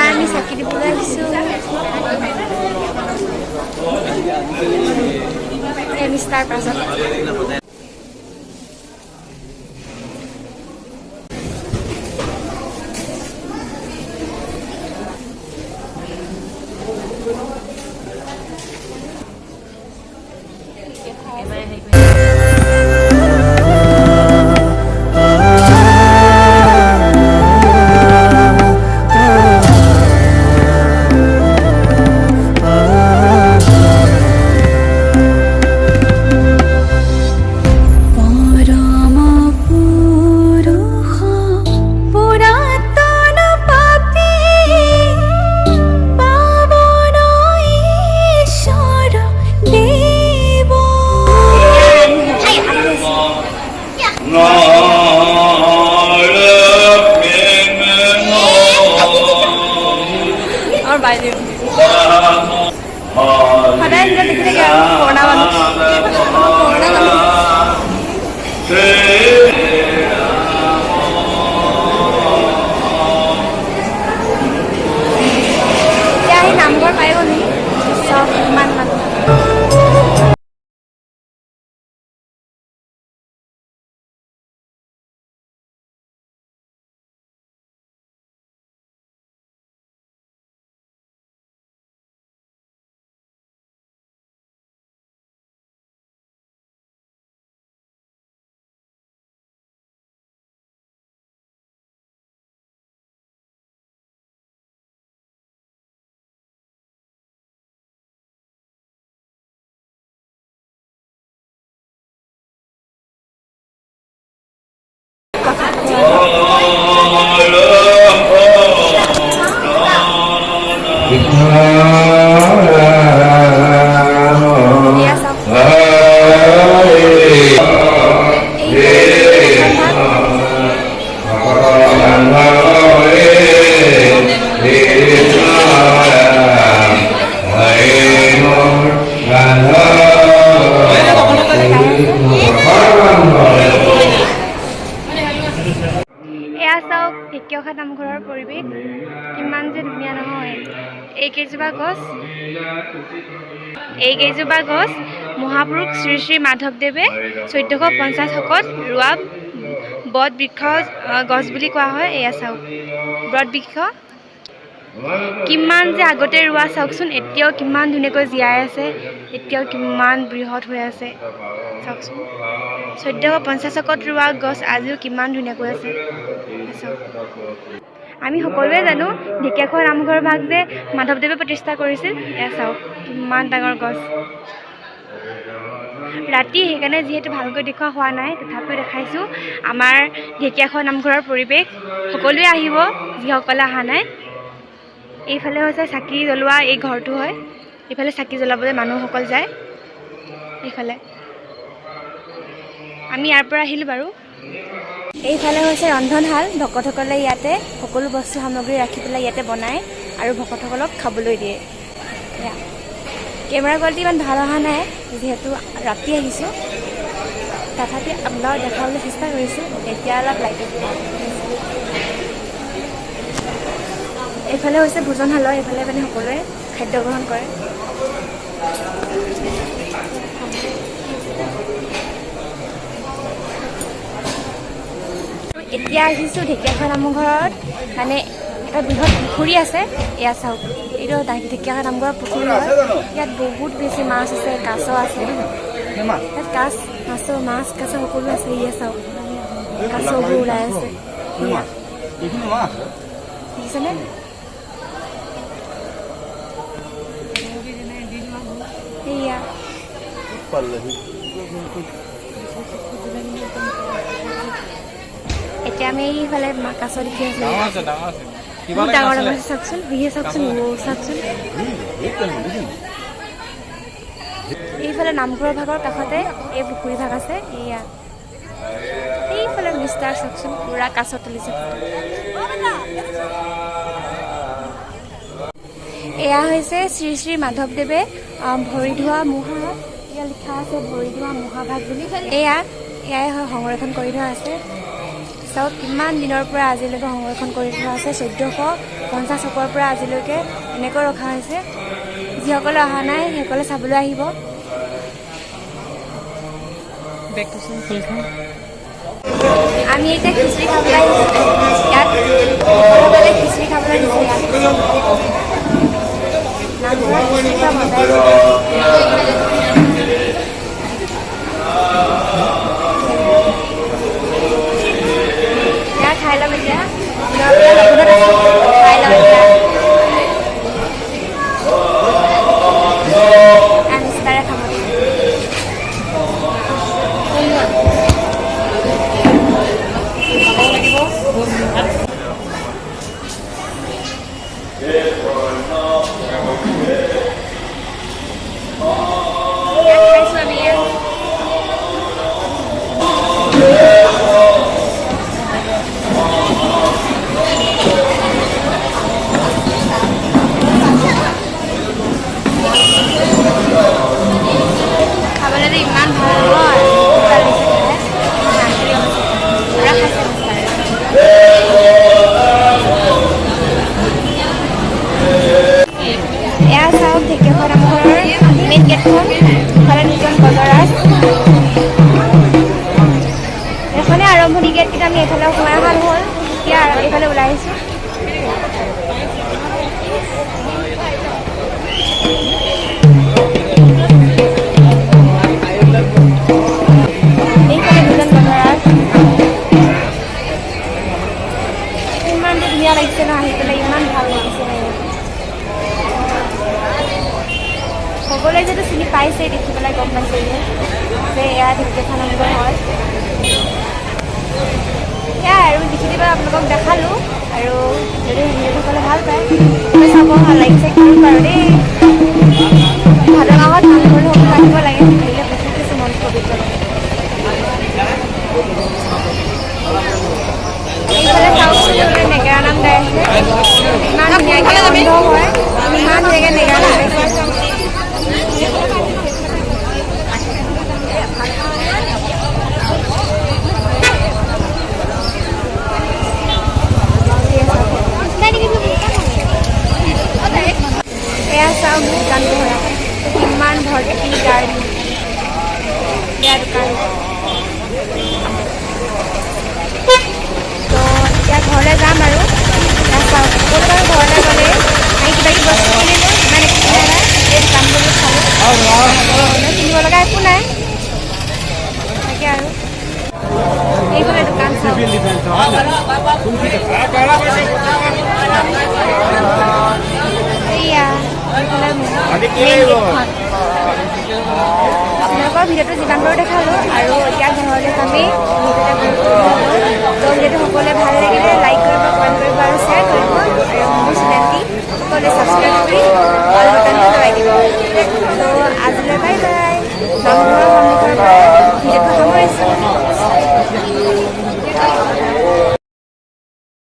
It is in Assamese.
আমি চাকি দিবলৈ আহিছোঁ মিষ্টাৰ পাছত সদায় দেখি থাকে পুৰণা মানুহ এতিয়া আহি নামঘৰ পাই গ'লি চব ইমান মানুহ ঢেকীয়াখোৱা নামঘৰৰ পৰিৱেশ কিমান যে ধুনীয়া নহয় এইকেইজোপা গছ মহাপুৰুষ শ্ৰী শ্ৰী মাধৱদেৱে 1450 শকত ৰোৱা বট বৃক্ষ গছ বুলি কোৱা হয় এয়া চাওক বট বৃক্ষ কিমান যে আগতে ৰোৱা চাওকচোন এতিয়াও কিমান ধুনীয়াকৈ জীয়াই আছে এতিয়াও কিমান বৃহৎ হৈ আছে চাওকচোন 1450 শকত ৰোৱা গছ আজিও কিমান ধুনীয়াকৈ আছে আমি সকলোৱে জানো ঢেকীয়াখোৱা নামঘৰ ভাগ যে মাধৱদেৱে প্ৰতিষ্ঠা কৰিছিল এয়া চাওক কিমান ডাঙৰ গছ ৰাতি সেইকাৰণে যিহেতু ভালকৈ দেখুওৱা হোৱা নাই তথাপিও দেখাইছোঁ আমাৰ ঢেকীয়াখোৱা নামঘৰৰ পৰিৱেশ সকলোৱে আহিব যিসকলে অহা নাই এইফালে হৈছে চাকি জ্বলোৱা এই ঘৰটো হয় এইফালে চাকি জ্বলাবলৈ মানুহসকল যায় এইফালে আমি ইয়াৰ পৰা আহিলোঁ বাৰু এইফালে হৈছে ৰন্ধনশাল ভকতসকলে ইয়াতে সকলো বস্তু সামগ্ৰী ৰাখি পেলাই ইয়াতে বনায় আৰু ভকতসকলক খাবলৈ দিয়ে কেমেৰা কোৱালিটি ইমান ভাল অহা নাই যিহেতু ৰাতি আহিছোঁ তথাপি আপোনালোকক দেখাবলৈ চেষ্টা কৰিছোঁ এতিয়া অলপ লাইটত এইফালে হৈছে ভোজনশালৰ এইফালে মানে সকলোৱে খাদ্য গ্ৰহণ কৰে এতিয়া আহিছোঁ ঢেকীয়াখোৱা নামঘৰত মানে এটা বৃহৎ পুখুৰী আছে এয়া চাওক এইটো ঢেকীয়াখোৱা নামঘৰৰ পুখুৰী হয় ইয়াত বহুত বেছি মাছ আছে কাছ আছে ইয়াত মাছ কাছ সকলো আছে এয়া চাওক কাছবোৰ ওলাই আছে দেখিছেনে এয়া এতিয়া আমি এইফালে কাছ দেখি আছোঁ ডাঙৰ ডাঙৰ চাওকচোন বিহে চাওকচোন চাওকচোন এইফালে নামঘৰৰ ভাগৰ কাষতে এই পুখুৰী ভাগ আছে এয়া এইফালে মিষ্টাৰ চাওকচোন পুৰা কাছ তুলিছে এয়া হৈছে শ্ৰী শ্ৰী মাধৱদেৱে ভৰি ধোৱা মহাভাগ ইয়াত লিখা আছে ভৰি ধোৱা মহাভাগ বুলি এয়া এয়াই হয় সংৰক্ষণ কৰি থোৱা আছে। চাওক কিমান দিনৰ পৰা আজিলৈকে সংৰক্ষণ কৰি থোৱা আছে। 1450 চকৰ পৰা আজিলৈকে এনেকৈ ৰখা হৈছে। যিসকলে অহা নাই সেইসকলে চাবলৈ আহিব। আমি এতিয়া খিচিৰি খাবলৈ আহিছোঁ ইয়াত। সকলোৱে খিচিৰি খাবলৈ দিছে ইয়াত। নামঘৰত খিচিৰি খোৱা মজাই ইয়াত খাই ল'ম এতিয়া। খাই ল'ম এতিয়া। নিষ্ঠাৰে খাব খাবলৈ ইমান ভাল হয়। এয়া চাওক ঢেকীয়াখোৱা নামঘৰৰ মেইন গেটখন। ইফালে দুজন বজৰাজ। এখনে আৰম্ভণি গেট, কিন্তু আমি এইফালে সোমাই অহা হ'ল। এতিয়া এইফালে ওলাই আহিছোঁ। এইফালে দুজন বজৰাজ। ইমান ধুনীয়া লাগিছে ন আহি পেলাই, ইমান ভাল লাগিছে। সকলোৱে যিহেতু চিনি পাইছে, দেখি পেলাই গম পাইছে যে এয়া ঢেকীয়াখোৱা নামঘৰ হয়। এয়াই আৰু যিখিনি বাৰু আপোনালোকক দেখালোঁ। আৰু যদি সকলে ভাল পায় চাব, ভাল লাগিছে কিমান বাৰু দেই। ভাদ মাহত নামঘৰ সকলো আহিব লাগে। আহিলে বহুত বেছি মন পবিত্ৰ লাগে। এইফালে চাওকচোন নেগেৰা নাম গাই আছে। ইমান ধুনীয়াকৈ বন্ধ হয়, ইমান ধুনীয়াকৈ নেগেৰা নাম গাইছে। এয়া চাওক দোকান বহৰা, কিমান ভৰ্তি গাড়ী। এয়া দোকান। তো এতিয়া ঘৰলৈ যাম আৰু। এয়া চাওক সকলো বাৰু ঘৰলৈ গ'লে আমি কিবা কিবি বস্তু কিনিলোঁ। ইমান একো কিনা নাই, এই দোকানবোৰ চালোঁ। কিনিব লগা একো নাই, তাকে আৰু এইফালে দোকান চাওক। এয়া আপোনালোকৰ ভিডিঅ'টো যিমান বাৰু দেখালোঁ। আৰু এতিয়া ঘৰলৈ যামেই। তো ভিডিঅ'টো সকলোৱে ভাল লাগিলে লাইক কৰিব, কমেণ্ট কৰিব আৰু শ্বেয়াৰ কৰিব। আৰু মোৰ চেনেলটি সকলোৱে ছাবস্ক্ৰাইব কৰি অল বাটনটো দবাই দিব। তো আজিলৈ বাই বাই। নামঘৰৰ সন্মুখৰ পৰা ভিডিঅ'টো সামৰিছোঁ।